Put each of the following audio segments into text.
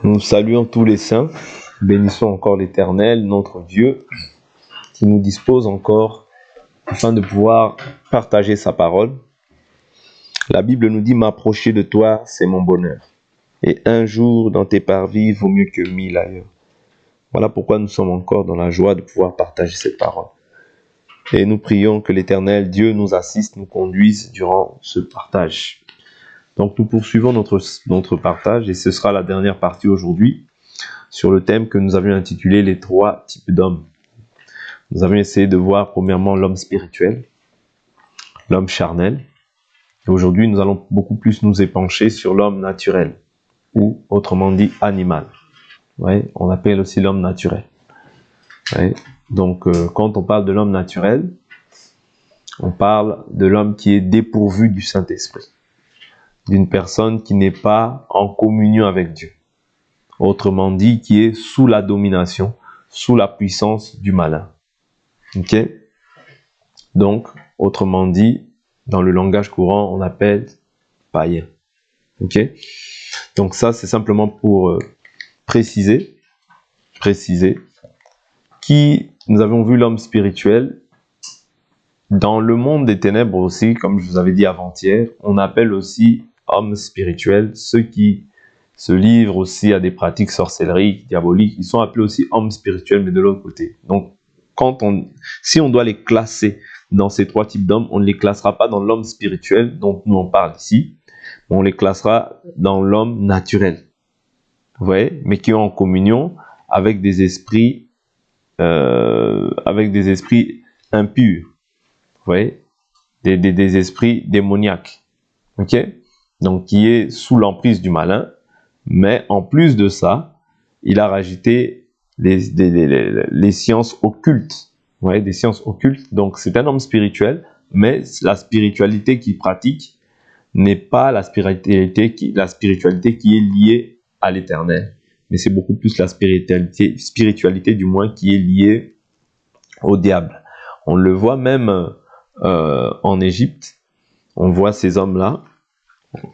Nous saluons tous les saints, bénissons encore l'Éternel, notre Dieu, qui nous dispose encore afin de pouvoir partager sa parole. La Bible nous dit « M'approcher de toi, c'est mon bonheur. Et un jour dans tes parvis vaut mieux que 1000 ailleurs. » Voilà pourquoi nous sommes encore dans la joie de pouvoir partager cette parole. Et nous prions que l'Éternel, Dieu, nous assiste, nous conduise durant ce partage. Donc nous poursuivons notre partage et ce sera la dernière partie aujourd'hui sur le thème que nous avions intitulé « Les 3 types d'hommes ». Nous avons essayé de voir premièrement l'homme spirituel, l'homme charnel. Et aujourd'hui, nous allons beaucoup plus nous épancher sur l'homme naturel, ou autrement dit animal. Ouais, on appelle aussi l'homme naturel. Ouais. Donc, quand on parle de l'homme naturel, on parle de l'homme qui est dépourvu du Saint-Esprit, d'une personne qui n'est pas en communion avec Dieu. Autrement dit, qui est sous la domination, sous la puissance du malin. Ok? Donc, autrement dit, dans le langage courant, on appelle païen. Ok? Donc ça, c'est simplement pour préciser qui nous avons vu l'homme spirituel. Dans le monde des ténèbres aussi, comme je vous avais dit avant-hier, on appelle aussi hommes spirituels ceux qui se livrent aussi à des pratiques sorcelleries, diaboliques. Ils sont appelés aussi hommes spirituels, mais de l'autre côté. Donc, si on doit les classer dans ces 3 types d'hommes, on ne les classera pas dans l'homme spirituel dont nous on parle ici, on les classera dans l'homme naturel. Vous voyez, mais qui est en communion avec des esprits impurs. Vous voyez, des esprits démoniaques. Ok? Donc, qui est sous l'emprise du malin, mais en plus de ça, il a rajouté les sciences occultes. Vous voyez, des sciences occultes. Donc, c'est un homme spirituel, mais la spiritualité qu'il pratique n'est pas la spiritualité qui est liée à l'éternel. Mais c'est beaucoup plus la spiritualité du moins qui est liée au diable. On le voit même en Égypte. On voit ces hommes-là,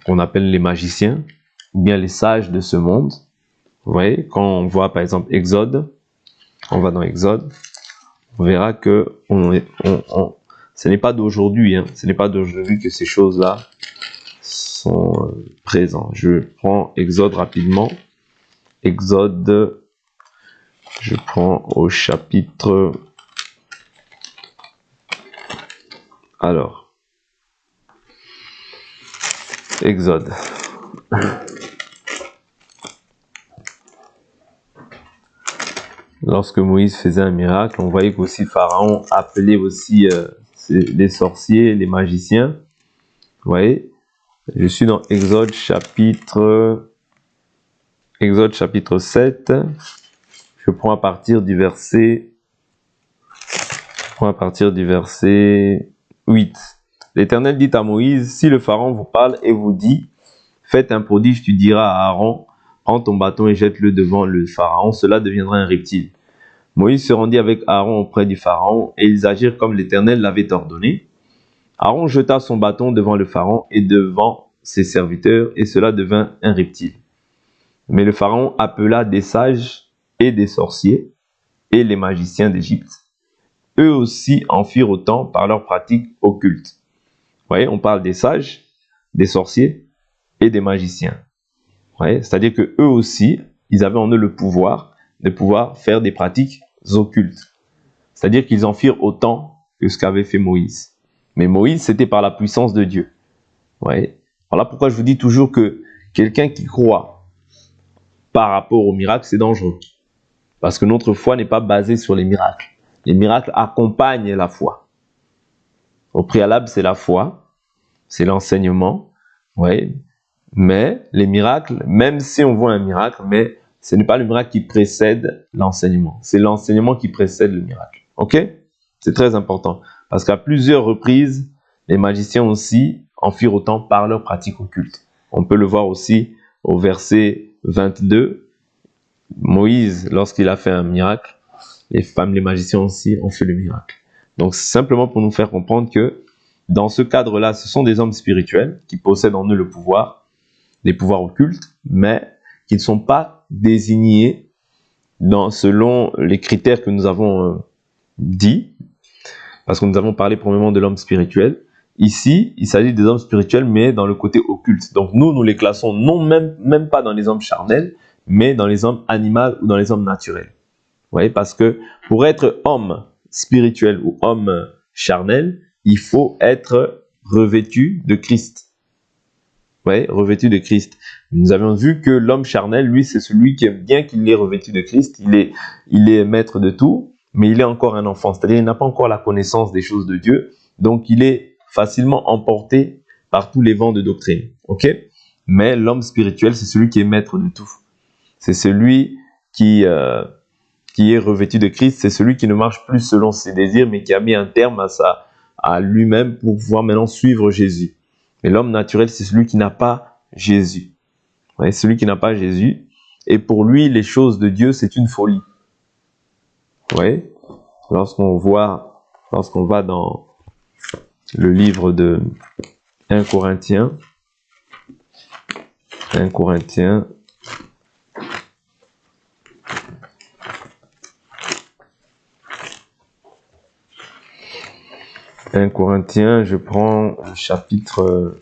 qu'on appelle les magiciens, ou bien les sages de ce monde. Vous voyez, quand on voit par exemple Exode, on va dans Exode, on verra que ce n'est pas d'aujourd'hui, ce n'est pas d'aujourd'hui que ces choses-là sont présentes. Je prends Exode rapidement. Exode, je prends au chapitre... Alors, Exode. Lorsque Moïse faisait un miracle, on voyait qu'aussi Pharaon appelait aussi les sorciers, les magiciens. Vous voyez, je suis dans Exode chapitre 7. Je prends à partir du verset 8. L'Éternel dit à Moïse, si le Pharaon vous parle et vous dit, faites un prodige, tu diras à Aaron, prends ton bâton et jette-le devant le Pharaon, cela deviendra un reptile. Moïse se rendit avec Aaron auprès du Pharaon et ils agirent comme l'Éternel l'avait ordonné. Aaron jeta son bâton devant le Pharaon et devant ses serviteurs et cela devint un reptile. Mais le Pharaon appela des sages et des sorciers et les magiciens d'Égypte. Eux aussi en firent autant par leurs pratiques occultes. Vous voyez, on parle des sages, des sorciers et des magiciens. Vous voyez, c'est-à-dire que eux aussi, ils avaient en eux le pouvoir de pouvoir faire des pratiques occultes. C'est-à-dire qu'ils en firent autant que ce qu'avait fait Moïse. Mais Moïse, c'était par la puissance de Dieu. Vous voyez, voilà pourquoi je vous dis toujours que quelqu'un qui croit par rapport au miracle, c'est dangereux. Parce que notre foi n'est pas basée sur les miracles. Les miracles accompagnent la foi. Au préalable, c'est la foi, c'est l'enseignement. Ouais. Mais les miracles, même si on voit un miracle, mais ce n'est pas le miracle qui précède l'enseignement. C'est l'enseignement qui précède le miracle. Ok? C'est très important. Parce qu'à plusieurs reprises, les magiciens aussi en firent autant par leurs pratiques occultes. On peut le voir aussi au verset 22. Moïse, lorsqu'il a fait un miracle, les magiciens aussi ont fait le miracle. Donc, c'est simplement pour nous faire comprendre que dans ce cadre-là, ce sont des hommes spirituels qui possèdent en eux le pouvoir, des pouvoirs occultes, mais qui ne sont pas désignés selon les critères que nous avons dit, parce que nous avons parlé premièrement de l'homme spirituel. Ici, il s'agit des hommes spirituels, mais dans le côté occulte. Donc nous les classons même pas dans les hommes charnels, mais dans les hommes animaux ou dans les hommes naturels. Vous voyez, parce que pour être homme spirituel ou homme charnel, il faut être revêtu de Christ. Vous voyez, revêtu de Christ. Nous avions vu que l'homme charnel, lui, c'est celui qui aime bien qu'il est revêtu de Christ. Il est maître de tout, mais il est encore un enfant. C'est-à-dire, il n'a pas encore la connaissance des choses de Dieu. Donc, il est facilement emporté par tous les vents de doctrine. Ok? Mais l'homme spirituel, c'est celui qui est maître de tout. C'est celui qui est revêtu de Christ. C'est celui qui ne marche plus selon ses désirs, mais qui a mis un terme à lui-même pour pouvoir maintenant suivre Jésus. Mais l'homme naturel, c'est celui qui n'a pas Jésus. Ouais, celui qui n'a pas Jésus. Et pour lui, les choses de Dieu, c'est une folie. Ouais. Lorsqu'on va dans le livre de 1 Corinthiens, 1 Corinthiens, je prends le chapitre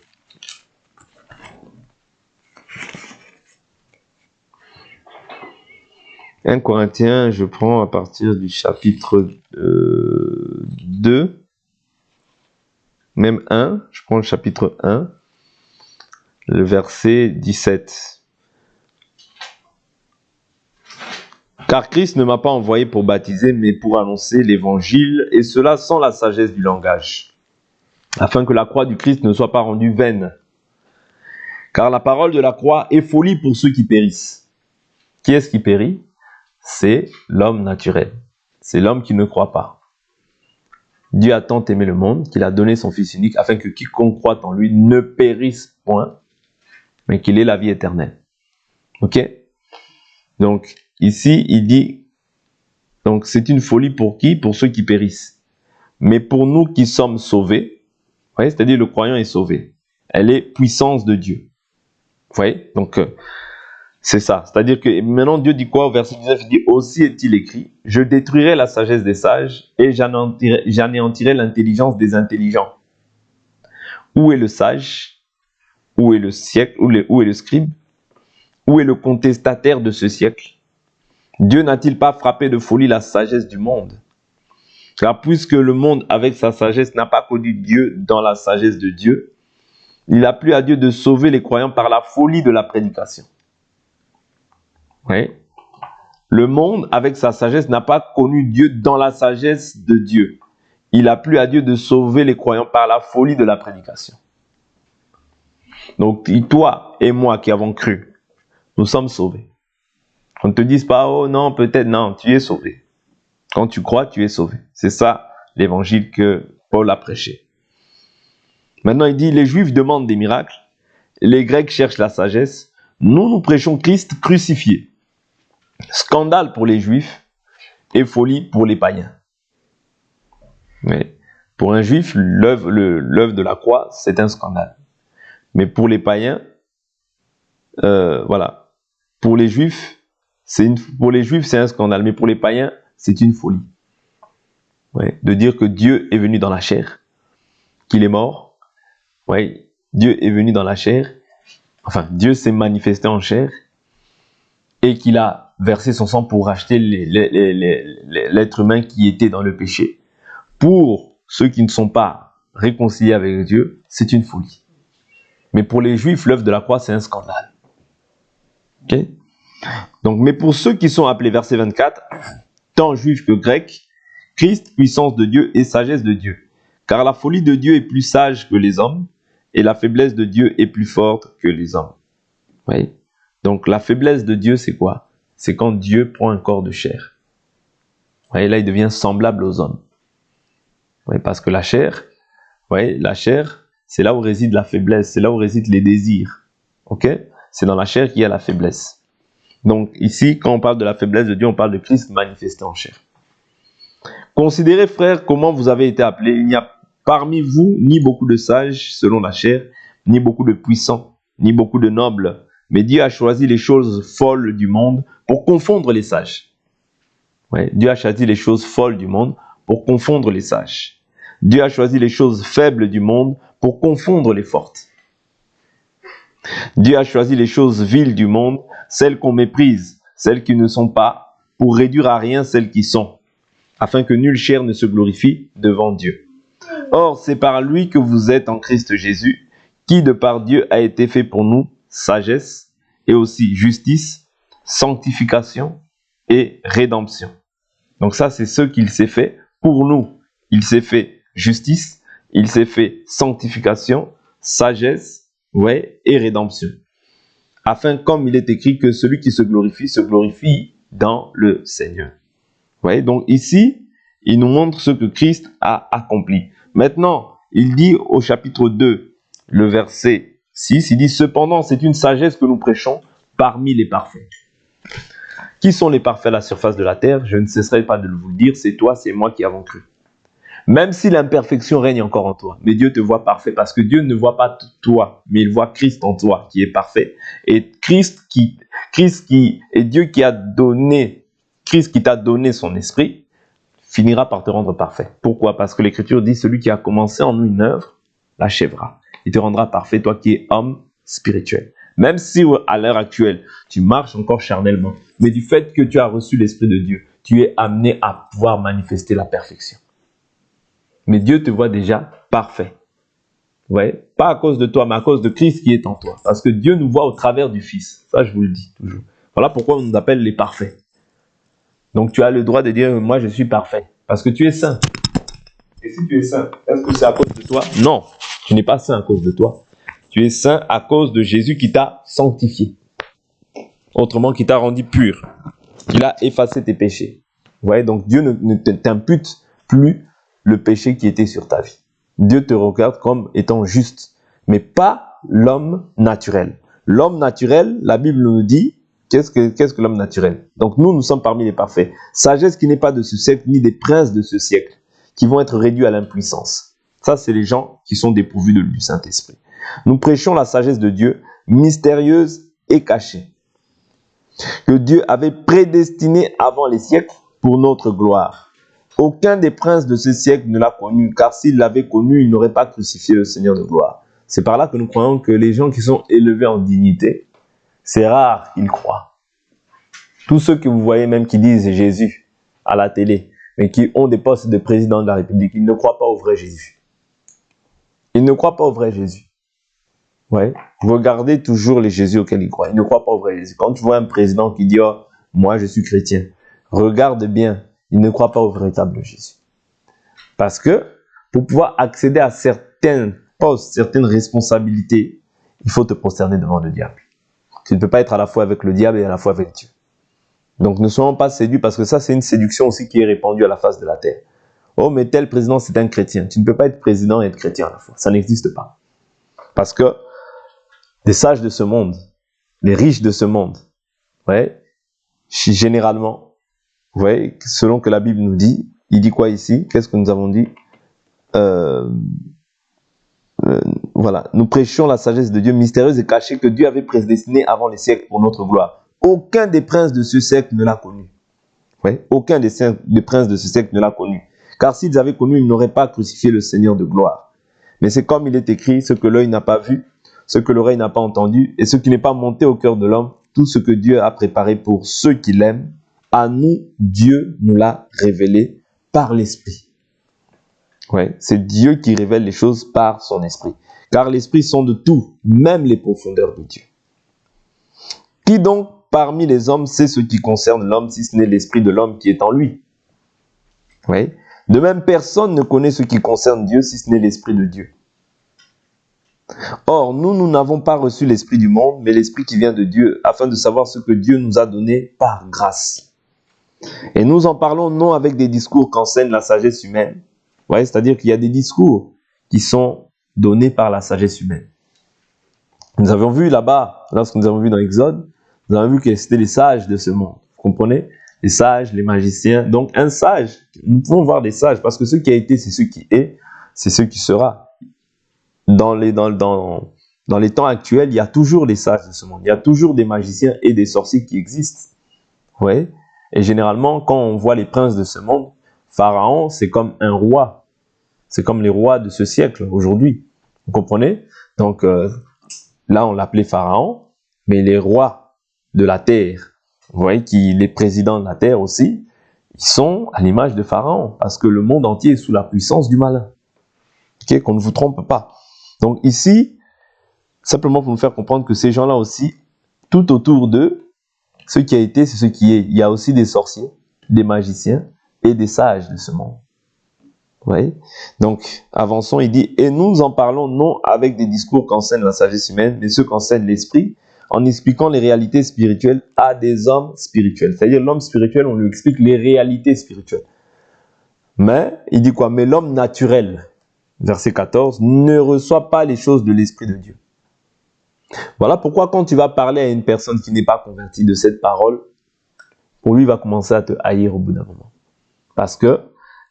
1 Corinthiens, je prends à partir du chapitre 2, même 1, je prends le chapitre 1, le verset 17. Car Christ ne m'a pas envoyé pour baptiser, mais pour annoncer l'évangile, et cela sans la sagesse du langage, afin que la croix du Christ ne soit pas rendue vaine. Car la parole de la croix est folie pour ceux qui périssent. Qui est-ce qui périt? C'est l'homme naturel. C'est l'homme qui ne croit pas. Dieu a tant aimé le monde qu'il a donné son Fils unique afin que quiconque croit en lui ne périsse point, mais qu'il ait la vie éternelle. Ok? Donc, ici, il dit, donc c'est une folie pour qui? Pour ceux qui périssent. Mais pour nous qui sommes sauvés, vous voyez, c'est-à-dire le croyant est sauvé. Elle est puissance de Dieu. Vous voyez? Donc, c'est ça. C'est-à-dire que maintenant, Dieu dit quoi au verset 19? Il dit, aussi est-il écrit, je détruirai la sagesse des sages et j'anéantirai l'intelligence des intelligents. Où est le sage? Où est le siècle? Où est le scribe? Où est le contestataire de ce siècle? Dieu n'a-t-il pas frappé de folie la sagesse du monde? Car puisque le monde, avec sa sagesse, n'a pas connu Dieu dans la sagesse de Dieu, il a plu à Dieu de sauver les croyants par la folie de la prédication. Oui. Le monde, avec sa sagesse, n'a pas connu Dieu dans la sagesse de Dieu. Il a plu à Dieu de sauver les croyants par la folie de la prédication. Donc, toi et moi qui avons cru, nous sommes sauvés. On ne te dise pas, oh non, peut-être, non, tu es sauvé. Quand tu crois, tu es sauvé. C'est ça l'évangile que Paul a prêché. Maintenant, il dit, les Juifs demandent des miracles, les Grecs cherchent la sagesse. Nous prêchons Christ crucifié. Scandale pour les Juifs et folie pour les païens. Mais pour un Juif, l'œuvre de la croix, c'est un scandale. Mais pour les païens, voilà. Pour les Juifs, c'est un scandale. Mais pour les païens, c'est une folie. Ouais. De dire que Dieu est venu dans la chair, qu'il est mort. Ouais. Dieu est venu dans la chair. Enfin, Dieu s'est manifesté en chair et qu'il a versé son sang pour racheter l'être humain qui était dans le péché. Pour ceux qui ne sont pas réconciliés avec Dieu, c'est une folie. Mais pour les Juifs, l'œuvre de la croix, c'est un scandale. Ok? Donc, mais pour ceux qui sont appelés, verset 24, tant Juifs que Grecs, Christ, puissance de Dieu et sagesse de Dieu. Car la folie de Dieu est plus sage que les hommes, et la faiblesse de Dieu est plus forte que les hommes. Vous voyez? Donc la faiblesse de Dieu, c'est quoi? C'est quand Dieu prend un corps de chair. Vous voyez, là, il devient semblable aux hommes. Vous voyez, parce que la chair, vous voyez, la chair, c'est là où réside la faiblesse, c'est là où résident les désirs. Ok? C'est dans la chair qu'il y a la faiblesse. Donc ici, quand on parle de la faiblesse de Dieu, on parle de Christ manifesté en chair. Considérez, frères, comment vous avez été appelés. Il n'y a parmi vous ni beaucoup de sages selon la chair, ni beaucoup de puissants, ni beaucoup de nobles, mais Dieu a choisi les choses folles du monde pour confondre les sages. Ouais, Dieu a choisi les choses folles du monde pour confondre les sages. Dieu a choisi les choses faibles du monde pour confondre les fortes. Dieu a choisi les choses viles du monde, celles qu'on méprise, celles qui ne sont pas, pour réduire à rien celles qui sont, afin que nulle chair ne se glorifie devant Dieu. Or, c'est par lui que vous êtes en Christ Jésus, qui de par Dieu a été fait pour nous sagesse et aussi justice, sanctification et rédemption. Donc ça, c'est ce qu'il s'est fait pour nous. Il s'est fait justice, il s'est fait sanctification, sagesse, et rédemption. Afin, comme il est écrit, que celui qui se glorifie dans le Seigneur. Donc ici, il nous montre ce que Christ a accompli. Maintenant, il dit au chapitre 2, le verset 6, il dit « Cependant, c'est une sagesse que nous prêchons parmi les parfaits. » Qui sont les parfaits à la surface de la terre? Je ne cesserai pas de vous le dire, c'est toi, c'est moi qui avons cru. Même si l'imperfection règne encore en toi, mais Dieu te voit parfait parce que Dieu ne voit pas toi, mais il voit Christ en toi qui est parfait. Et Christ qui est Dieu qui a donné, Christ qui t'a donné son esprit, finira par te rendre parfait. Pourquoi? Parce que l'Écriture dit, celui qui a commencé en nous une œuvre, l'achèvera. Il te rendra parfait, toi qui es homme spirituel. Même si à l'heure actuelle, tu marches encore charnellement, mais du fait que tu as reçu l'Esprit de Dieu, tu es amené à pouvoir manifester la perfection. Mais Dieu te voit déjà parfait. Pas à cause de toi, mais à cause de Christ qui est en toi. Parce que Dieu nous voit au travers du Fils. Ça, je vous le dis toujours. Voilà pourquoi on nous appelle les parfaits. Donc, tu as le droit de dire, moi, je suis parfait. Parce que tu es saint. Et si tu es saint, est-ce que c'est à cause de toi? Non, tu n'es pas saint à cause de toi. Tu es saint à cause de Jésus qui t'a sanctifié. Autrement, qui t'a rendu pur. Il a effacé tes péchés. Donc, Dieu ne t'impute plus le péché qui était sur ta vie. Dieu te regarde comme étant juste, mais pas l'homme naturel. L'homme naturel, la Bible nous dit, qu'est-ce que l'homme naturel? Donc nous sommes parmi les parfaits. Sagesse qui n'est pas de ce siècle, ni des princes de ce siècle, qui vont être réduits à l'impuissance. Ça, c'est les gens qui sont dépourvus du Saint-Esprit. Nous prêchons la sagesse de Dieu, mystérieuse et cachée, que Dieu avait prédestinée avant les siècles pour notre gloire. Aucun des princes de ce siècle ne l'a connu, car s'il l'avait connu, il n'aurait pas crucifié le Seigneur de gloire. C'est par là que nous croyons que les gens qui sont élevés en dignité, c'est rare qu'ils croient. Tous ceux que vous voyez même qui disent Jésus à la télé, mais qui ont des postes de président de la République, ils ne croient pas au vrai Jésus. Ils ne croient pas au vrai Jésus. Regardez toujours les Jésus auxquels ils croient. Ils ne croient pas au vrai Jésus. Quand tu vois un président qui dit « Oh, moi je suis chrétien », regarde bien. Il ne croit pas au véritable Jésus. Parce que pour pouvoir accéder à certains postes, certaines responsabilités, il faut te prosterner devant le diable. Tu ne peux pas être à la fois avec le diable et à la fois avec Dieu. Donc ne soyons pas séduits parce que ça c'est une séduction aussi qui est répandue à la face de la terre. Oh mais tel président c'est un chrétien. Tu ne peux pas être président et être chrétien à la fois. Ça n'existe pas. Parce que les sages de ce monde, les riches de ce monde, généralement, selon que la Bible nous dit, il dit quoi ici? Qu'est-ce que nous avons dit? Nous prêchons la sagesse de Dieu mystérieuse et cachée que Dieu avait prédestinée avant les siècles pour notre gloire. Aucun des princes de ce siècle ne l'a connu. Aucun des princes de ce siècle ne l'a connu. Car s'ils avaient connu, ils n'auraient pas crucifié le Seigneur de gloire. Mais c'est comme il est écrit, ce que l'œil n'a pas vu, ce que l'oreille n'a pas entendu, et ce qui n'est pas monté au cœur de l'homme, tout ce que Dieu a préparé pour ceux qui l'aiment, à nous, Dieu nous l'a révélé par l'Esprit. C'est Dieu qui révèle les choses par son Esprit. Car l'Esprit sonde tout, même les profondeurs de Dieu. Qui donc parmi les hommes sait ce qui concerne l'homme, si ce n'est l'Esprit de l'homme qui est en lui? De même, personne ne connaît ce qui concerne Dieu, si ce n'est l'Esprit de Dieu. Or, nous n'avons pas reçu l'Esprit du monde, mais l'Esprit qui vient de Dieu, afin de savoir ce que Dieu nous a donné par grâce. Et nous en parlons non avec des discours qu'enseigne la sagesse humaine. C'est-à-dire qu'il y a des discours qui sont donnés par la sagesse humaine. Nous avons vu là-bas, lorsque nous avons vu dans Exode, nous avons vu que c'était les sages de ce monde. Vous comprenez? Les sages, les magiciens. Donc un sage, nous pouvons voir des sages, parce que ce qui a été, c'est ce qui est, c'est ce qui sera. Dans dans les temps actuels, il y a toujours les sages de ce monde. Il y a toujours des magiciens et des sorciers qui existent. Ouais. Et généralement, quand on voit les princes de ce monde, Pharaon, c'est comme un roi. C'est comme les rois de ce siècle aujourd'hui. Vous comprenez? Donc là, on l'appelait Pharaon, mais les rois de la terre, vous voyez, les présidents de la terre aussi, ils sont à l'image de Pharaon, parce que le monde entier est sous la puissance du malin. Okay? Qu'on ne vous trompe pas. Donc ici, simplement pour nous faire comprendre que ces gens-là aussi, tout autour d'eux, ce qui a été, c'est ce qui est. Il y a aussi des sorciers, des magiciens et des sages de ce monde. Vous voyez? Donc, avançons, il dit, et nous en parlons non avec des discours qu'enseigne la sagesse humaine, mais ceux qu'enseigne l'esprit, en expliquant les réalités spirituelles à des hommes spirituels. C'est-à-dire, l'homme spirituel, on lui explique les réalités spirituelles. Mais, il dit quoi? Mais l'homme naturel, verset 14, ne reçoit pas les choses de l'Esprit de Dieu. Voilà pourquoi quand tu vas parler à une personne qui n'est pas convertie de cette parole, pour lui, il va commencer à te haïr au bout d'un moment. Parce que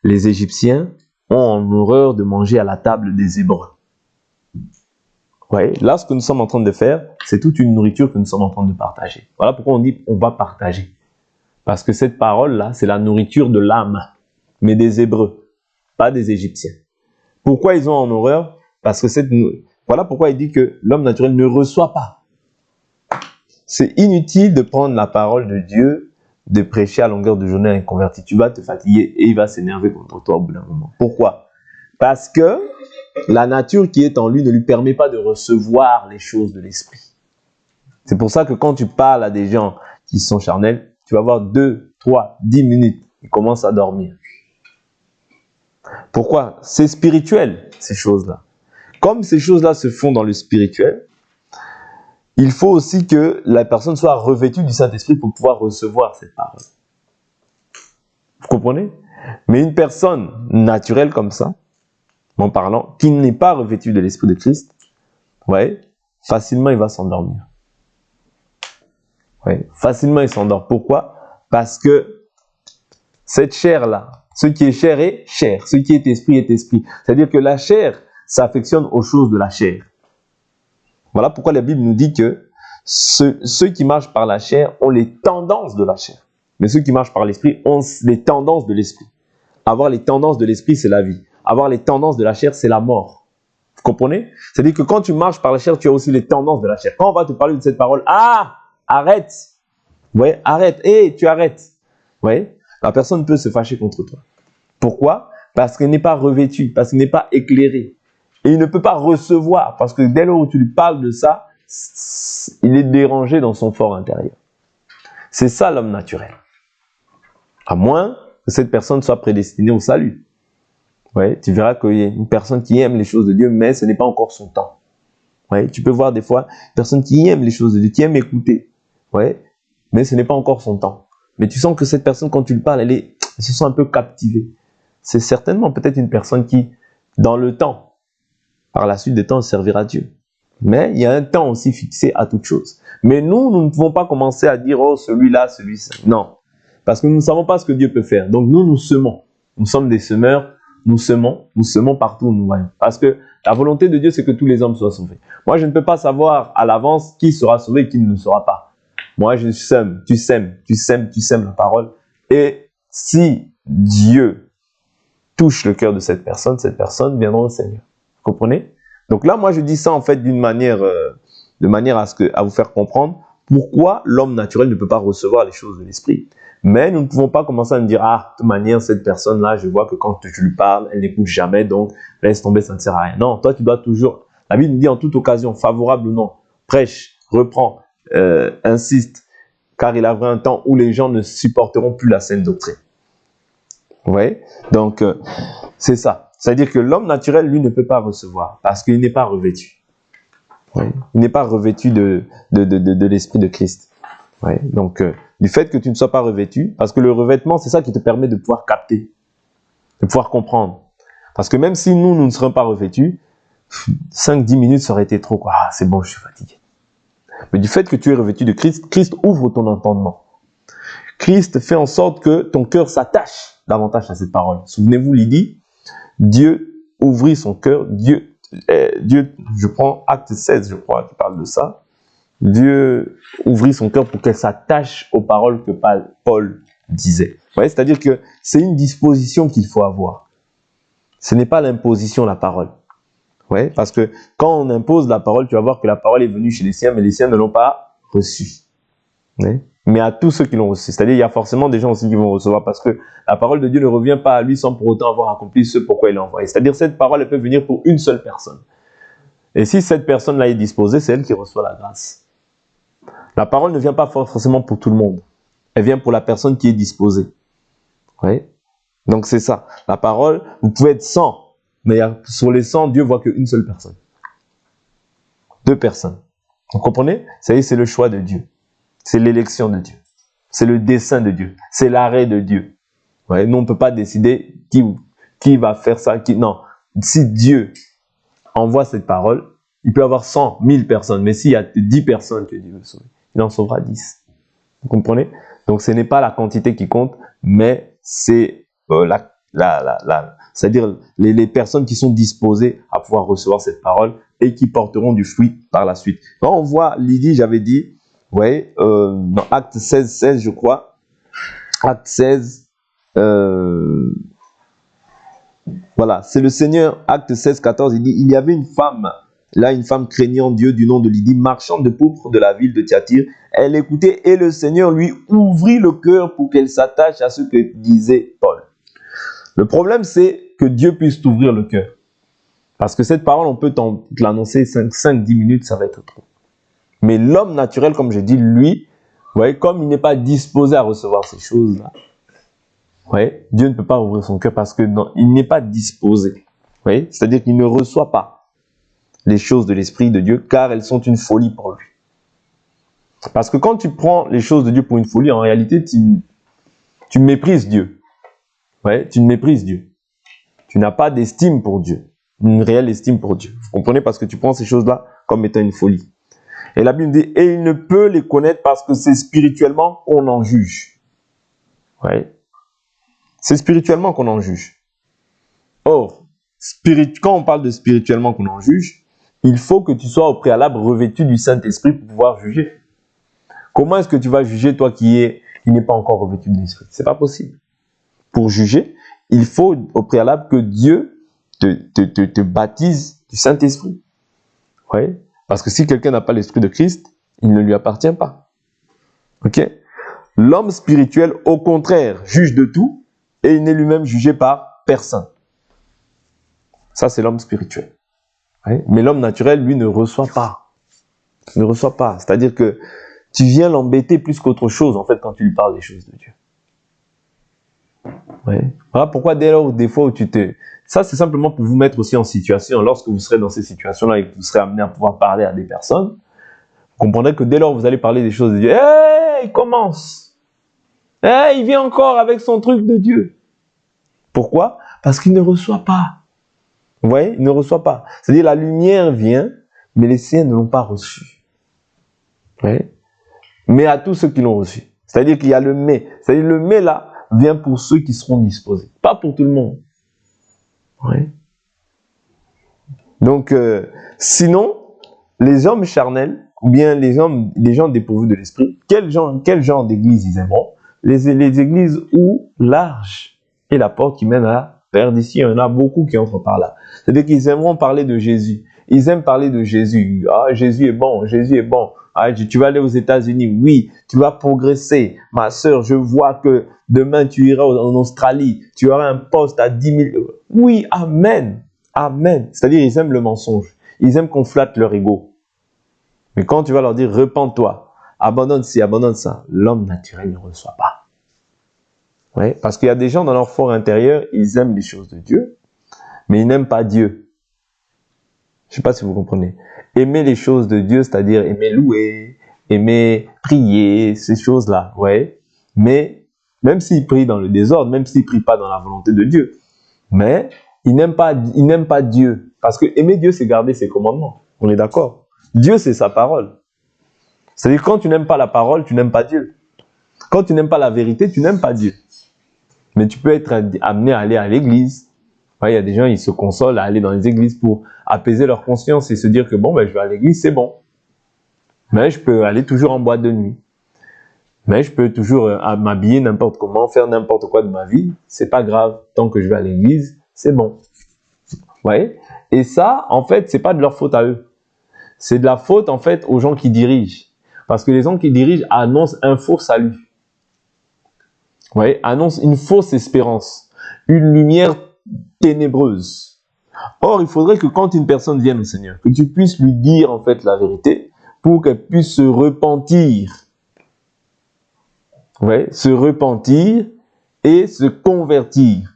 les Égyptiens ont en horreur de manger à la table des Hébreux. Ouais, là, ce que nous sommes en train de faire, c'est toute une nourriture que nous sommes en train de partager. Voilà pourquoi on dit on va partager. Parce que cette parole-là, c'est la nourriture de l'âme, mais des Hébreux, pas des Égyptiens. Pourquoi ils ont en horreur? Parce que voilà pourquoi il dit que l'homme naturel ne reçoit pas. C'est inutile de prendre la parole de Dieu, de prêcher à longueur de journée à un converti. Tu vas te fatiguer et il va s'énerver contre toi au bout d'un moment. Pourquoi? Parce que la nature qui est en lui ne lui permet pas de recevoir les choses de l'esprit. C'est pour ça que quand tu parles à des gens qui sont charnels, tu vas voir 2, 3, 10 minutes, ils commencent à dormir. Pourquoi? C'est spirituel, ces choses-là. Comme ces choses-là se font dans le spirituel, il faut aussi que la personne soit revêtue du Saint-Esprit pour pouvoir recevoir cette parole. Vous comprenez? Mais une personne naturelle comme ça, en parlant, qui n'est pas revêtue de l'Esprit de Christ, ouais, facilement il va s'endormir. Ouais, facilement il s'endort. Pourquoi? Parce que cette chair-là, ce qui est chair est chair, ce qui est esprit est esprit. C'est-à-dire que la chair s'affectionne aux choses de la chair. Voilà pourquoi la Bible nous dit que ceux qui marchent par la chair ont les tendances de la chair. Mais ceux qui marchent par l'esprit ont les tendances de l'esprit. Avoir les tendances de l'esprit, c'est la vie. Avoir les tendances de la chair, c'est la mort. Vous comprenez? C'est-à-dire que quand tu marches par la chair, tu as aussi les tendances de la chair. Quand on va te parler de cette parole, arrête. Vous voyez, arrête. Tu arrêtes. Vous voyez? La personne peut se fâcher contre toi. Pourquoi? Parce qu'elle n'est pas revêtue, parce qu'elle n'est pas éclairée. Et il ne peut pas recevoir, parce que dès lors où tu lui parles de ça, il est dérangé dans son fort intérieur. C'est ça l'homme naturel. À moins que cette personne soit prédestinée au salut. Ouais, tu verras qu'il y a une personne qui aime les choses de Dieu, mais ce n'est pas encore son temps. Ouais, tu peux voir des fois une personne qui aime les choses de Dieu, qui aime écouter. Ouais, mais ce n'est pas encore son temps. Mais tu sens que cette personne, quand tu lui parles, elle se sent un peu captivée. C'est certainement peut-être une personne qui, dans le temps, par la suite des temps, servira Dieu. Mais il y a un temps aussi fixé à toute chose. Mais nous ne pouvons pas commencer à dire, oh, celui-là, celui-là. Non. Parce que nous ne savons pas ce que Dieu peut faire. Donc nous semons. Nous sommes des semeurs. Nous semons partout où nous voyons. Parce que la volonté de Dieu, c'est que tous les hommes soient sauvés. Moi, je ne peux pas savoir à l'avance qui sera sauvé et qui ne le sera pas. Moi, je sème, tu sèmes la parole. Et si Dieu touche le cœur de cette personne viendra au Seigneur. Vous comprenez? Donc là, moi, je dis ça en fait d'une manière, de manière à vous faire comprendre pourquoi l'homme naturel ne peut pas recevoir les choses de l'esprit. Mais nous ne pouvons pas commencer à nous dire, de toute manière, cette personne-là, je vois que quand je lui parle, elle n'écoute jamais, donc laisse tomber, ça ne sert à rien. Non, toi, tu dois toujours, la Bible nous dit en toute occasion, favorable ou non, prêche, reprend, insiste, car il arrivera un temps où les gens ne supporteront plus la saine doctrine. Vous voyez? Donc, c'est ça. C'est-à-dire que l'homme naturel, lui, ne peut pas recevoir, parce qu'il n'est pas revêtu. Oui. Il n'est pas revêtu de l'esprit de Christ. Oui. Donc, du fait que tu ne sois pas revêtu, parce que le revêtement, c'est ça qui te permet de pouvoir capter, de pouvoir comprendre. Parce que même si nous ne serons pas revêtus, 5-10 minutes, ça aurait été trop. C'est bon, je suis fatigué. Mais du fait que tu es revêtu de Christ, Christ ouvre ton entendement. Christ fait en sorte que ton cœur s'attache davantage à cette parole. Souvenez-vous, Lydie, Dieu ouvrit son cœur, Dieu, je prends Acte 16, je crois, qui parle de ça. Dieu ouvrit son cœur pour qu'elle s'attache aux paroles que Paul disait. Vous voyez, c'est-à-dire que c'est une disposition qu'il faut avoir. Ce n'est pas l'imposition, la parole. Ouais, parce que quand on impose la parole, tu vas voir que la parole est venue chez les siens, mais les siens ne l'ont pas reçue. Ouais. Mais à tous ceux qui l'ont reçue. C'est-à-dire, il y a forcément des gens aussi qui vont recevoir, parce que la parole de Dieu ne revient pas à lui sans pour autant avoir accompli ce pourquoi il l'a envoyé. C'est-à-dire, cette parole, elle peut venir pour une seule personne. Et si cette personne-là est disposée, c'est elle qui reçoit la grâce. La parole ne vient pas forcément pour tout le monde. Elle vient pour la personne qui est disposée. Ouais. Donc, c'est ça. La parole, vous pouvez être 100. Mais sur les 100, Dieu voit qu'une seule personne. 2 personnes. Vous comprenez? Ça y est, c'est le choix de Dieu. C'est l'élection de Dieu. C'est le dessein de Dieu. C'est l'arrêt de Dieu. Ouais, nous, on ne peut pas décider qui va faire ça. Non. Si Dieu envoie cette parole, il peut y avoir 100, 1000 personnes. Mais s'il y a 10 personnes que Dieu veut sauver, il en sauvera 10. Vous comprenez? Donc, ce n'est pas la quantité qui compte, mais c'est c'est-à-dire les personnes qui sont disposées à pouvoir recevoir cette parole et qui porteront du fruit par la suite. Quand on voit Lydie, j'avais dit, vous voyez, dans Acte 16, je crois, Acte 16, voilà, c'est le Seigneur, Acte 16, 14, il dit, il y avait une femme craignant Dieu du nom de Lydie, marchande de pourpre de la ville de Thyatire. Elle écoutait et le Seigneur lui ouvrit le cœur pour qu'elle s'attache à ce que disait Paul. Le problème, c'est que Dieu puisse t'ouvrir le cœur. Parce que cette parole, on peut te l'annoncer 5-10 minutes, ça va être trop. Mais l'homme naturel, comme je dis, lui, vous voyez, comme il n'est pas disposé à recevoir ces choses-là, vous voyez, Dieu ne peut pas ouvrir son cœur parce qu'il n'est pas disposé. Vous voyez, c'est-à-dire qu'il ne reçoit pas les choses de l'Esprit de Dieu, car elles sont une folie pour lui. Parce que quand tu prends les choses de Dieu pour une folie, en réalité, tu méprises Dieu. Ouais, tu méprises Dieu. Tu n'as pas d'estime pour Dieu. Une réelle estime pour Dieu. Vous comprenez? Parce que tu prends ces choses-là comme étant une folie. Et la Bible dit, et il ne peut les connaître parce que c'est spirituellement qu'on en juge. Ouais. C'est spirituellement qu'on en juge. Or, quand on parle de spirituellement qu'on en juge, il faut que tu sois au préalable revêtu du Saint-Esprit pour pouvoir juger. Comment est-ce que tu vas juger, toi qui n'es pas encore revêtu de l'Esprit? C'est pas possible. Pour juger, il faut au préalable que Dieu te baptise du Saint-Esprit. Oui. Parce que si quelqu'un n'a pas l'Esprit de Christ, il ne lui appartient pas. Ok? L'homme spirituel, au contraire, juge de tout et il n'est lui-même jugé par personne. Ça, c'est l'homme spirituel. Oui. Mais l'homme naturel, lui, ne reçoit pas. Il ne reçoit pas. C'est-à-dire que tu viens l'embêter plus qu'autre chose, en fait, quand tu lui parles des choses de Dieu. Ouais. Voilà pourquoi dès lors, des fois où ça, c'est simplement pour vous mettre aussi en situation. Lorsque vous serez dans ces situations-là et que vous serez amené à pouvoir parler à des personnes, vous comprendrez que dès lors où vous allez parler des choses de Dieu, hey, il commence. Hey, il vient encore avec son truc de Dieu. Pourquoi? Parce qu'il ne reçoit pas. Vous voyez? Il ne reçoit pas. C'est-à-dire la lumière vient, mais les siens ne l'ont pas reçu. Vous voyez? Mais à tous ceux qui l'ont reçu. C'est-à-dire qu'il y a le mais. C'est-à-dire le mais là, vient pour ceux qui seront disposés, pas pour tout le monde. Ouais. Donc, sinon, les hommes charnels, ou bien les gens dépourvus de l'esprit, quel genre d'église ils aimeront? Les églises où large est la porte qui mène à la perdition. Il y en a beaucoup qui entrent par là. C'est-à-dire qu'ils aimeront parler de Jésus. Ils aiment parler de Jésus. Ah, Jésus est bon, Jésus est bon. Ah, tu vas aller aux États-Unis, oui, tu vas progresser. Ma sœur, je vois que demain tu iras en Australie, tu auras un poste à 10 000. Oui, amen, amen. C'est-à-dire, ils aiment le mensonge. Ils aiment qu'on flatte leur ego. Mais quand tu vas leur dire, repens-toi, abandonne ci, abandonne ça, l'homme naturel ne reçoit pas. Ouais, parce qu'il y a des gens dans leur fort intérieur, ils aiment les choses de Dieu, mais ils n'aiment pas Dieu. Je ne sais pas si vous comprenez. Aimer les choses de Dieu, c'est-à-dire aimer louer, aimer prier, ces choses-là, ouais. Mais même s'ils prient dans le désordre, même s'ils ne prient pas dans la volonté de Dieu, mais ils n'aiment pas Dieu. Parce que aimer Dieu, c'est garder ses commandements. On est d'accord? Dieu, c'est sa parole. C'est-à-dire quand tu n'aimes pas la parole, tu n'aimes pas Dieu. Quand tu n'aimes pas la vérité, tu n'aimes pas Dieu. Mais tu peux être amené à aller à l'église, Ouais, il y a des gens, ils se consolent à aller dans les églises pour apaiser leur conscience et se dire que bon, ben, je vais à l'église, c'est bon. Mais je peux aller toujours en boîte de nuit. Mais je peux toujours m'habiller n'importe comment, faire n'importe quoi de ma vie. C'est pas grave. Tant que je vais à l'église, c'est bon. Vous voyez? Et ça, en fait, c'est pas de leur faute à eux. C'est de la faute, en fait, aux gens qui dirigent. Parce que les gens qui dirigent annoncent un faux salut. Vous voyez? Annoncent une fausse espérance. Une lumière ténébreuse. Or, il faudrait que quand une personne vienne au Seigneur, que tu puisses lui dire, en fait, la vérité pour qu'elle puisse se repentir. Ouais, se repentir et se convertir.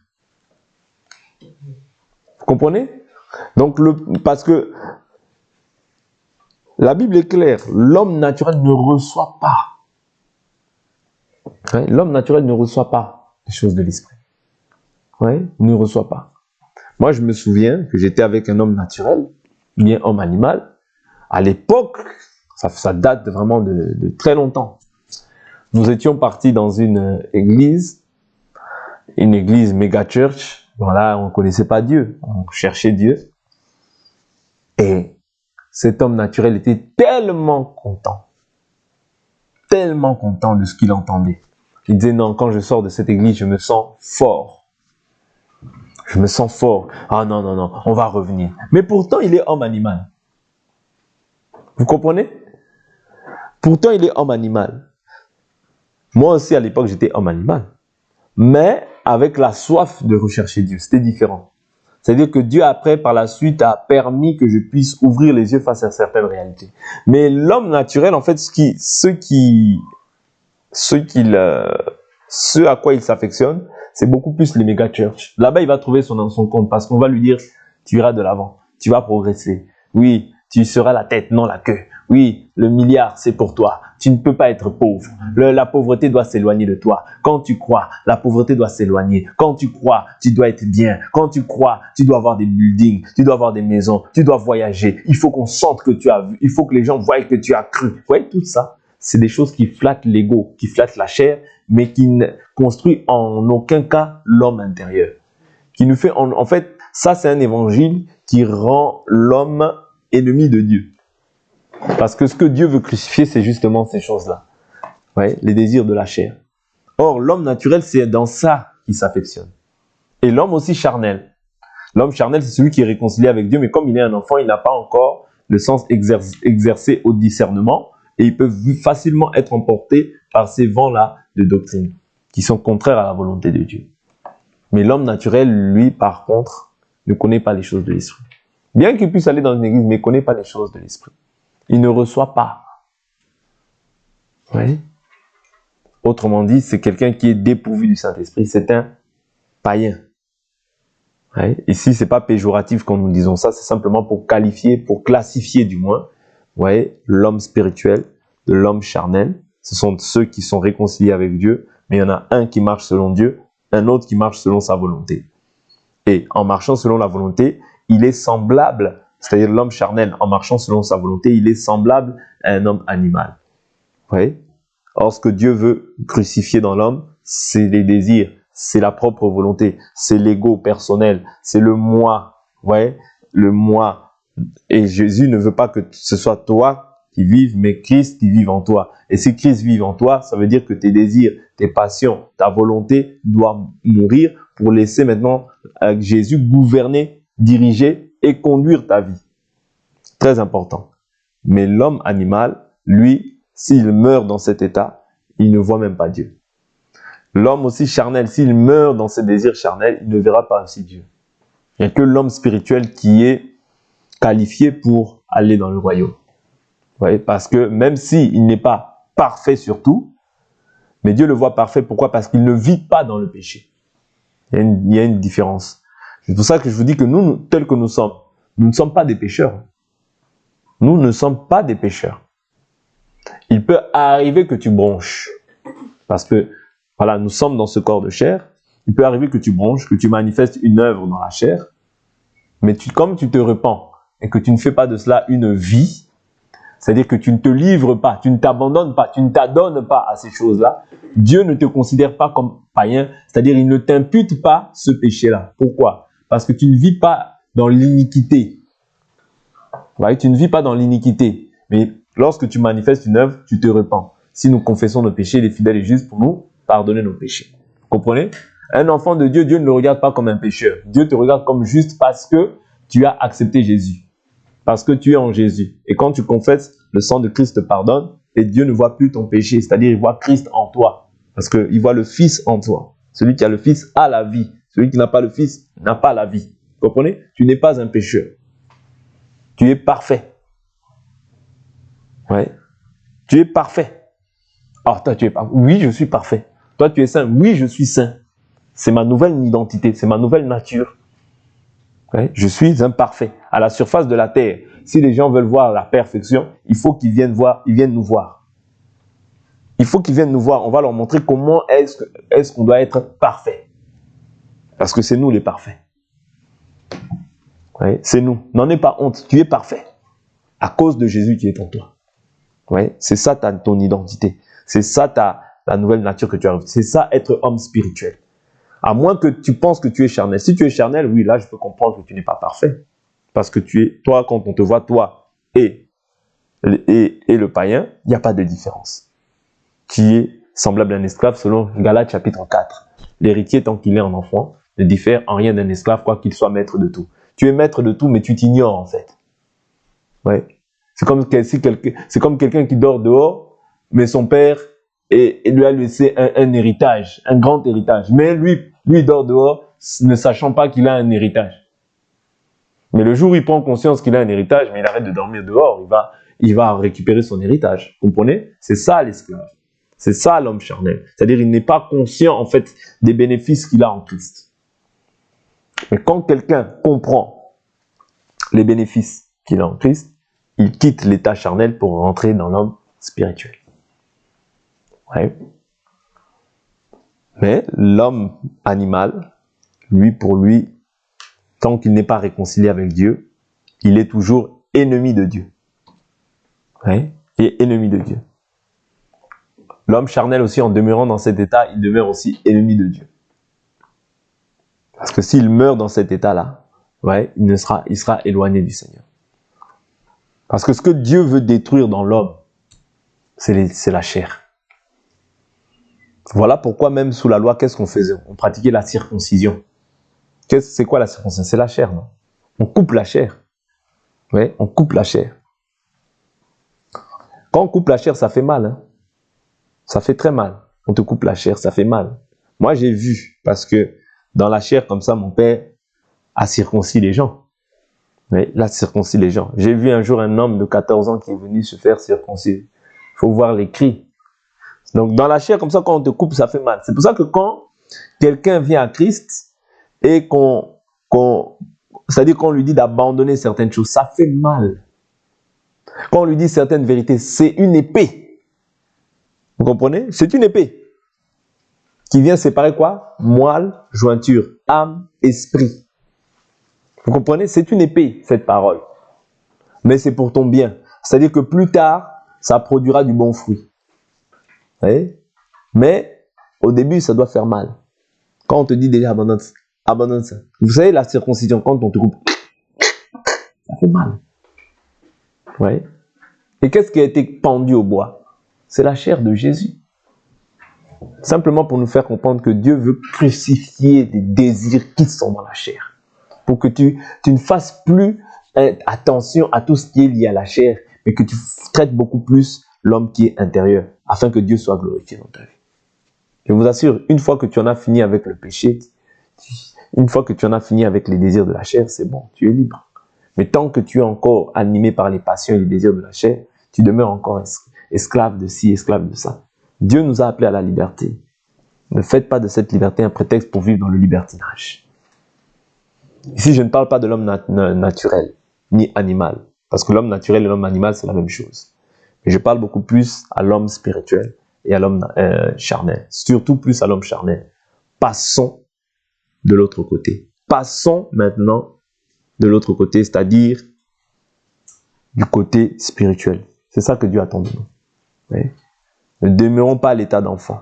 Vous comprenez? Donc, parce que la Bible est claire, l'homme naturel ne reçoit pas. Ouais, l'homme naturel ne reçoit pas les choses de l'esprit. Ouais, ne reçoit pas. Moi, je me souviens que j'étais avec un homme naturel, bien homme animal. À l'époque, ça date vraiment de très longtemps. Nous étions partis dans une église méga church. Voilà, on ne connaissait pas Dieu, on cherchait Dieu. Et cet homme naturel était tellement content de ce qu'il entendait. Il disait non, quand je sors de cette église, je me sens fort. Je me sens fort. Ah non, on va revenir. Mais pourtant, il est homme animal. Vous comprenez? Pourtant, il est homme animal. Moi aussi, à l'époque, j'étais homme animal. Mais avec la soif de rechercher Dieu, c'était différent. C'est-à-dire que Dieu, après, par la suite, a permis que je puisse ouvrir les yeux face à certaines réalités. Mais l'homme naturel, en fait, ce à quoi il s'affectionne, c'est beaucoup plus les méga church. Là-bas, il va trouver son compte parce qu'on va lui dire, tu iras de l'avant, tu vas progresser. Oui, tu seras la tête, non la queue. Oui, le milliard, c'est pour toi. Tu ne peux pas être pauvre. La pauvreté doit s'éloigner de toi. Quand tu crois, la pauvreté doit s'éloigner. Quand tu crois, tu dois être bien. Quand tu crois, tu dois avoir des buildings, tu dois avoir des maisons, tu dois voyager. Il faut qu'on sente que tu as vu. Il faut que les gens voient que tu as cru. Vous voyez, tout ça, c'est des choses qui flattent l'ego, qui flattent la chair, mais qui ne construisent en aucun cas l'homme intérieur. Qui nous fait, en fait, ça c'est un évangile qui rend l'homme ennemi de Dieu. Parce que ce que Dieu veut crucifier, c'est justement ces choses-là. Ouais, les désirs de la chair. Or, l'homme naturel, c'est dans ça qu'il s'affectionne. Et l'homme aussi charnel. L'homme charnel, c'est celui qui est réconcilié avec Dieu, mais comme il est un enfant, il n'a pas encore le sens exercé au discernement, et il peut facilement être emporté par ces vents-là de doctrine, qui sont contraires à la volonté de Dieu. Mais l'homme naturel, lui, par contre, ne connaît pas les choses de l'esprit. Bien qu'il puisse aller dans une église, mais il ne connaît pas les choses de l'esprit. Il ne reçoit pas. Oui. Autrement dit, c'est quelqu'un qui est dépourvu du Saint-Esprit. C'est un païen. Oui. Ici, ce n'est pas péjoratif quand nous disons ça. C'est simplement pour qualifier, pour classifier du moins, l'homme spirituel de l'homme charnel. Ce sont ceux qui sont réconciliés avec Dieu. Mais il y en a un qui marche selon Dieu, un autre qui marche selon sa volonté. Et en marchant selon la volonté, il est semblable. C'est-à-dire l'homme charnel, en marchant selon sa volonté, il est semblable à un homme animal. Vous voyez? Or, ce que Dieu veut crucifier dans l'homme, c'est les désirs, c'est la propre volonté, c'est l'ego personnel, c'est le moi. Vous voyez? Le moi. Et Jésus ne veut pas que ce soit toi qui vives, mais Christ qui vive en toi. Et si Christ vit en toi, ça veut dire que tes désirs, tes passions, ta volonté doivent mourir pour laisser maintenant Jésus gouverner, diriger et conduire ta vie. Très important. Mais l'homme animal, lui, s'il meurt dans cet état, il ne voit même pas Dieu. L'homme aussi charnel, s'il meurt dans ses désirs charnels, il ne verra pas aussi Dieu. Il n'y a que l'homme spirituel qui est qualifié pour aller dans le royaume. Vous voyez, parce que même s'il n'est pas parfait sur tout, mais Dieu le voit parfait. Pourquoi? Parce qu'il ne vit pas dans le péché. Il y a une différence. C'est pour ça que je vous dis que nous, tels que nous sommes, nous ne sommes pas des pécheurs. Nous ne sommes pas des pécheurs. Il peut arriver que tu bronches. Parce que, voilà, nous sommes dans ce corps de chair. Il peut arriver que tu bronches, que tu manifestes une œuvre dans la chair. Mais comme tu te repens et que tu ne fais pas de cela une vie, c'est-à-dire que tu ne te livres pas, tu ne t'abandonnes pas, tu ne t'adonnes pas à ces choses-là, Dieu ne te considère pas comme païen, c'est-à-dire il ne t'impute pas ce péché-là. Pourquoi? Parce que tu ne vis pas dans l'iniquité. Ouais, tu ne vis pas dans l'iniquité. Mais lorsque tu manifestes une œuvre, tu te repens. Si nous confessons nos péchés, il est fidèle et juste pour nous pardonner nos péchés. Vous comprenez? Un enfant de Dieu, Dieu ne le regarde pas comme un pécheur. Dieu te regarde comme juste parce que tu as accepté Jésus. Parce que tu es en Jésus. Et quand tu confesses, le sang de Christ te pardonne et Dieu ne voit plus ton péché. C'est-à-dire, il voit Christ en toi. Parce qu'il voit le Fils en toi. Celui qui a le Fils a la vie. Celui qui n'a pas le Fils n'a pas la vie. Vous comprenez? Tu n'es pas un pécheur. Tu es parfait. Ouais. Tu es parfait. Alors, toi, tu es parfait. Oui, je suis parfait. Toi, tu es saint. Oui, je suis saint. C'est ma nouvelle identité. C'est ma nouvelle nature. Ouais. Je suis imparfait. À la surface de la terre, si les gens veulent voir la perfection, il faut qu'ils viennent nous voir. Il faut qu'ils viennent nous voir. On va leur montrer comment est-ce qu'on doit être parfait. Parce que c'est nous les parfaits. Ouais. C'est nous. N'en aie pas honte. Tu es parfait. À cause de Jésus qui est en toi. Ouais. C'est ça ton identité. C'est ça la nouvelle nature que tu as. C'est ça être homme spirituel. À moins que tu penses que tu es charnel. Si tu es charnel, oui, là, je peux comprendre que tu n'es pas parfait. Parce que toi, quand on te voit, toi et le païen, il n'y a pas de différence. Tu es semblable à un esclave selon Galates chapitre 4. L'héritier, tant qu'il est un enfant, ne diffère en rien d'un esclave, quoi qu'il soit maître de tout. Tu es maître de tout, mais tu t'ignores en fait. Ouais. C'est comme quelqu'un qui dort dehors, mais son père lui a laissé un héritage, un grand héritage. Mais lui, il dort dehors, ne sachant pas qu'il a un héritage. Mais le jour où il prend conscience qu'il a un héritage, mais il arrête de dormir dehors, il va récupérer son héritage. Vous comprenez? C'est ça l'esclave. C'est ça l'homme charnel. C'est-à-dire il n'est pas conscient en fait des bénéfices qu'il a en Christ. Mais quand quelqu'un comprend les bénéfices qu'il a en Christ, il quitte l'état charnel pour rentrer dans l'homme spirituel. Ouais. Mais l'homme animal, pour lui, tant qu'il n'est pas réconcilié avec Dieu, il est toujours ennemi de Dieu. Ouais. Il est ennemi de Dieu. L'homme charnel aussi, en demeurant dans cet état, il demeure aussi ennemi de Dieu. Parce que s'il meurt dans cet état-là, ouais, il sera éloigné du Seigneur. Parce que ce que Dieu veut détruire dans l'homme, c'est la chair. Voilà pourquoi même sous la loi, qu'est-ce qu'on faisait? On pratiquait la circoncision. C'est quoi la circoncision? C'est la chair, non? On coupe la chair. Ouais, on coupe la chair. Quand on coupe la chair, ça fait mal. Hein? Ça fait très mal. On te coupe la chair, ça fait mal. Moi, j'ai vu, parce que dans la chair, comme ça, mon père a circoncis les gens. Oui, il a circoncis les gens. J'ai vu un jour un homme de 14 ans qui est venu se faire circoncire. Il faut voir les cris. Donc, dans la chair, comme ça, quand on te coupe, ça fait mal. C'est pour ça que quand quelqu'un vient à Christ et c'est-à-dire qu'on lui dit d'abandonner certaines choses, ça fait mal. Quand on lui dit certaines vérités, c'est une épée. Vous comprenez? C'est une épée qui vient séparer quoi? Moelle, jointure, âme, esprit. Vous comprenez? C'est une épée, cette parole. Mais c'est pour ton bien. C'est-à-dire que plus tard, ça produira du bon fruit. Vous voyez? Mais au début, ça doit faire mal. Quand on te dit déjà abandonne ça. Vous savez, la circoncision, quand on te coupe, ça fait mal. Vous voyez? Et qu'est-ce qui a été pendu au bois? C'est la chair de Jésus. Simplement pour nous faire comprendre que Dieu veut crucifier des désirs qui sont dans la chair. Pour que tu ne fasses plus attention à tout ce qui est lié à la chair, mais que tu traites beaucoup plus l'homme qui est intérieur, afin que Dieu soit glorifié dans ta vie. Je vous assure, une fois que tu en as fini avec le péché, une fois que tu en as fini avec les désirs de la chair, c'est bon, tu es libre. Mais tant que tu es encore animé par les passions et les désirs de la chair, tu demeures encore esclave de ci, esclave de ça. Dieu nous a appelés à la liberté. Ne faites pas de cette liberté un prétexte pour vivre dans le libertinage. Ici, je ne parle pas de l'homme naturel, ni animal. Parce que l'homme naturel et l'homme animal, c'est la même chose. Mais je parle beaucoup plus à l'homme spirituel et à l'homme charnel. Surtout plus à l'homme charnel. Passons de l'autre côté. Passons maintenant de l'autre côté, c'est-à-dire du côté spirituel. C'est ça que Dieu attend de nous. Oui. Ne demeurons pas à l'état d'enfant.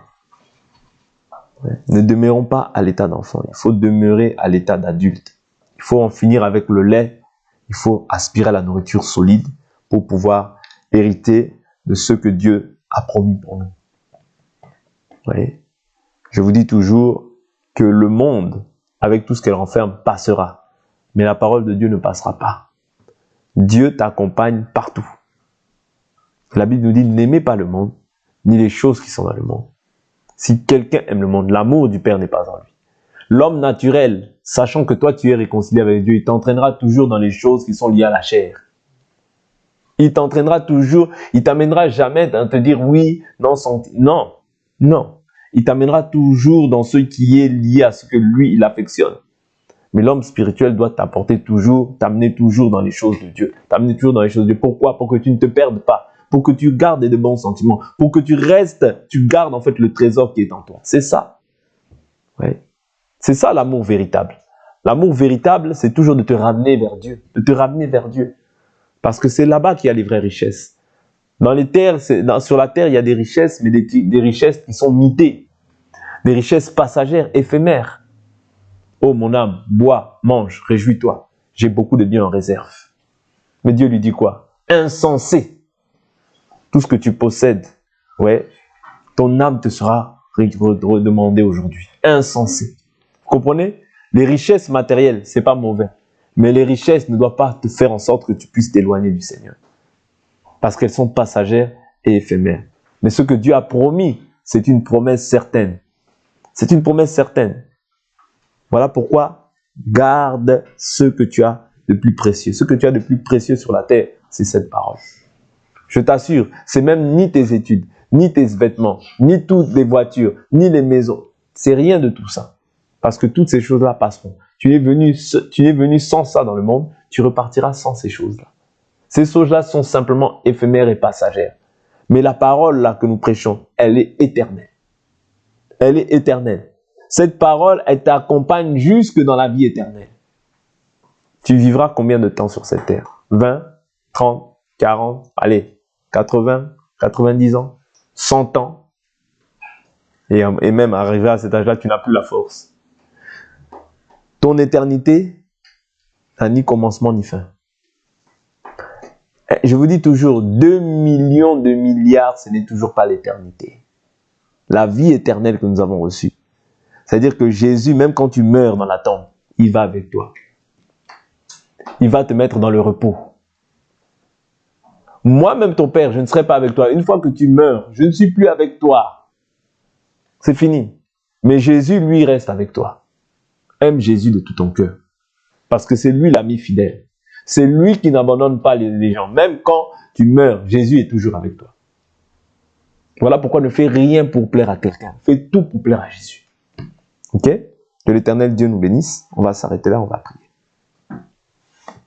Oui. Ne demeurons pas à l'état d'enfant. Il faut demeurer à l'état d'adulte. Il faut en finir avec le lait. Il faut aspirer à la nourriture solide pour pouvoir hériter de ce que Dieu a promis pour nous. Vous voyez? Je vous dis toujours que le monde, avec tout ce qu'elle renferme, passera. Mais la parole de Dieu ne passera pas. Dieu t'accompagne partout. La Bible nous dit, n'aimez pas le monde, ni les choses qui sont dans le monde. Si quelqu'un aime le monde, l'amour du Père n'est pas en lui. L'homme naturel, sachant que toi tu es réconcilié avec Dieu, il t'entraînera toujours dans les choses qui sont liées à la chair. Il t'entraînera toujours, il t'amènera jamais à te dire oui, non, non, non. Il t'amènera toujours dans ce qui est lié à ce que lui, il affectionne. Mais l'homme spirituel doit t'amener toujours dans les choses de Dieu. T'amener toujours dans les choses de Dieu. Pourquoi? Pour que tu ne te perdes pas. Pour que tu gardes de bons sentiments. Pour que tu gardes en fait le trésor qui est en toi. C'est ça. Ouais. C'est ça l'amour véritable. L'amour véritable, c'est toujours de te ramener vers Dieu. De te ramener vers Dieu. Parce que c'est là-bas qu'il y a les vraies richesses. Sur la terre, il y a des richesses, mais des richesses qui sont mitées. Des richesses passagères, éphémères. Oh mon âme, bois, mange, réjouis-toi. J'ai beaucoup de biens en réserve. Mais Dieu lui dit quoi? Insensé. Tout ce que tu possèdes, ouais, ton âme te sera redemandée aujourd'hui. Insensé. Vous comprenez? Les richesses matérielles, c'est pas mauvais. Mais les richesses ne doivent pas te faire en sorte que tu puisses t'éloigner du Seigneur. Parce qu'elles sont passagères et éphémères. Mais ce que Dieu a promis, c'est une promesse certaine. C'est une promesse certaine. Voilà pourquoi garde ce que tu as de plus précieux. Ce que tu as de plus précieux sur la terre, c'est cette parole. Je t'assure, c'est même ni tes études, ni tes vêtements, ni toutes les voitures, ni les maisons. C'est rien de tout ça. Parce que toutes ces choses-là passeront. Tu es venu sans ça dans le monde, tu repartiras sans ces choses-là. Ces choses-là sont simplement éphémères et passagères. Mais la parole là que nous prêchons, elle est éternelle. Elle est éternelle. Cette parole, elle t'accompagne jusque dans la vie éternelle. Tu vivras combien de temps sur cette terre? 20, 30, 40, allez, 80, 90 ans, 100 ans. Et même arrivé à cet âge-là, tu n'as plus la force. Ton éternité n'a ni commencement ni fin. Je vous dis toujours, 2 millions de milliards, ce n'est toujours pas l'éternité. La vie éternelle que nous avons reçue. C'est-à-dire que Jésus, même quand tu meurs dans la tombe, il va avec toi. Il va te mettre dans le repos. Moi-même, ton Père, je ne serai pas avec toi. Une fois que tu meurs, je ne suis plus avec toi. C'est fini. Mais Jésus, lui, reste avec toi. Aime Jésus de tout ton cœur. Parce que c'est lui l'ami fidèle. C'est lui qui n'abandonne pas les gens. Même quand tu meurs, Jésus est toujours avec toi. Voilà pourquoi ne fais rien pour plaire à quelqu'un. Fais tout pour plaire à Jésus. Ok? Que l'Éternel Dieu nous bénisse. On va s'arrêter là, on va prier.